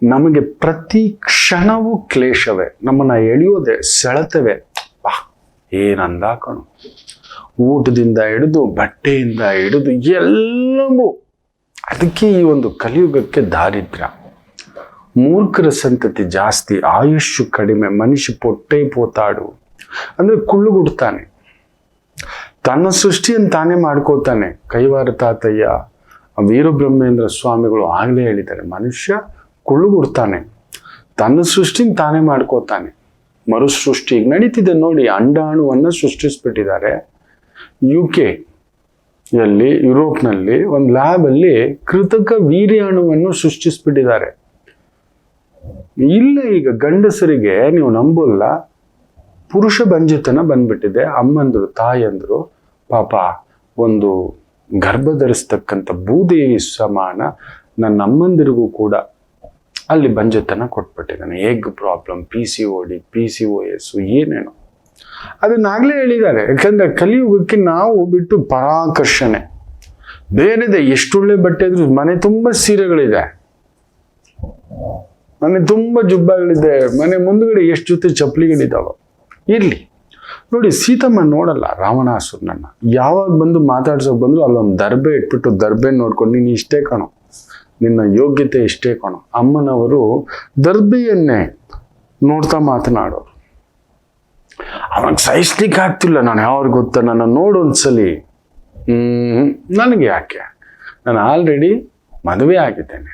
ನಮಗೆ ಪ್ರತಿ ಕ್ಷಣವೂ ಕ್ಲೇಶವೇ, ನಮ್ಮನ್ನ ಎಳೆಯೋದೆ, ಸೆಳೆತವೆ. ಏನಂದ ಕಣು, ಊಟದಿಂದ ಹಿಡಿದು ಬಟ್ಟೆಯಿಂದ ಹಿಡಿದು ಎಲ್ಲವೂ. ಅದಕ್ಕೆ ಈ ಒಂದು ಕಲಿಯುಗಕ್ಕೆ ದಾರಿದ್ರ್ಯ, ಮೂರ್ಖರ ಸಂತತಿ ಜಾಸ್ತಿ, ಆಯುಷ್ಯು ಕಡಿಮೆ, ಮನುಷ್ಯ ಪೊಟ್ಟೆ ಪೋತಾಡು. ಅಂದ್ರೆ ಕುಳ್ಳುಗುಡ್ತಾನೆ, ತನ್ನ ಸೃಷ್ಟಿಯನ್ನು ತಾನೇ ಮಾಡ್ಕೋತಾನೆ. ಕೈವಾರ ತಾತಯ್ಯ, ವೀರಬ್ರಹ್ಮೇಂದ್ರ ಸ್ವಾಮಿಗಳು ಆಗಲೇ ಹೇಳಿದ್ದಾರೆ, ಮನುಷ್ಯ ಕುಳ್ಳುಗುಡ್ತಾನೆ, ತನ್ನ ಸೃಷ್ಟಿನ ತಾನೇ ಮಾಡ್ಕೋತಾನೆ. ಮರುಸೃಷ್ಟಿ ಈಗ ನಡೀತಿದೆ ನೋಡಿ. ಅಂಡಾಣುವನ್ನು ಸೃಷ್ಟಿಸ್ಬಿಟ್ಟಿದ್ದಾರೆ. UK ಯಲ್ಲಿ, ಯುರೋಪ್ನಲ್ಲಿ ಒಂದು ಲ್ಯಾಬಲ್ಲಿ ಕೃತಕ ವೀರ್ಯಾಣುವನ್ನು ಸೃಷ್ಟಿಸ್ಬಿಟ್ಟಿದ್ದಾರೆ. ಇಲ್ಲ, ಈಗ ಗಂಡಸರಿಗೆ ನೀವು ನಂಬಲ್ಲ, ಪುರುಷ ಬಂಜೆತನ ಬಂದ್ಬಿಟ್ಟಿದೆ. ಅಮ್ಮಂದ್ರು, ತಾಯಂದ್ರು ಪಾಪ ಒಂದು ಗರ್ಭ ಧರಿಸ್ತಕ್ಕಂಥ ಭೂದೇವಿ ಸಮಾನ ನನ್ನ ಅಮ್ಮಂದಿರಿಗೂ ಕೂಡ ಅಲ್ಲಿ ಬಂಜೆತನ ಕೊಟ್ಬಿಟ್ಟಿದ್ದಾನೆ. ಎಗ್ ಪ್ರಾಬ್ಲಮ್, PCOD, PCOS, ಏನೇನೋ ಅದನ್ನಾಗಲೇ ಹೇಳಿದ್ದಾರೆ. ಯಾಕಂದ್ರೆ ಕಲಿಯುಗಕ್ಕೆ ನಾವು ಬಿಟ್ಟು ಪರಾಕರ್ಷಣೆ ಬೇರೆದೆ. ಎಷ್ಟೊಳ್ಳೆ ಬಟ್ಟೆ ಇದ್ರು, ಮನೆ ತುಂಬ ಸೀರೆಗಳಿದೆ, ಮನೆ ತುಂಬ ಜುಬ್ಬಗಳಿದೆ, ಮನೆ ಮುಂದ್ಗಡೆ ಎಷ್ಟು ಜೊತೆ ಚಪ್ಪಲಿಗಳಿದ್ದಾವ. ಇರ್ಲಿ ನೋಡಿ, ಸೀತಮ್ಮ ನೋಡಲ್ಲ ರಾವಣಾಸುರನನ್ನ. ಯಾವಾಗ ಬಂದು ಮಾತಾಡ್ಸೋಕೆ ಬಂದ್ರು ಅಲ್ಲೊಂದು ದರ್ಬೆ ಇಟ್ಬಿಟ್ಟು ದರ್ಬೆ ನೋಡ್ಕೊಂಡು, ನೀನು ಇಷ್ಟೇ ಕಣೋ, ನಿನ್ನ ಯೋಗ್ಯತೆ ಇಷ್ಟೇ ಕಣೋ. ಅಮ್ಮನವರು ದರ್ಬೆಯನ್ನೇ ನೋಡ್ತಾ ಮಾತನಾಡೋರು. ಅವಾಗ ಸಹಿಸ್ಲಿಕ್ಕೆ ಆಗ್ತಿಲ್ಲ. ನಾನು ಯಾವಾಗ ಗೊತ್ತಾ, ನನ್ನ ನೋಡೊಂದ್ಸಲಿ, ನನಗೆ ಯಾಕೆ, ನಾನು ಆಲ್ರೆಡಿ ಮದುವೆ ಆಗಿದ್ದೇನೆ.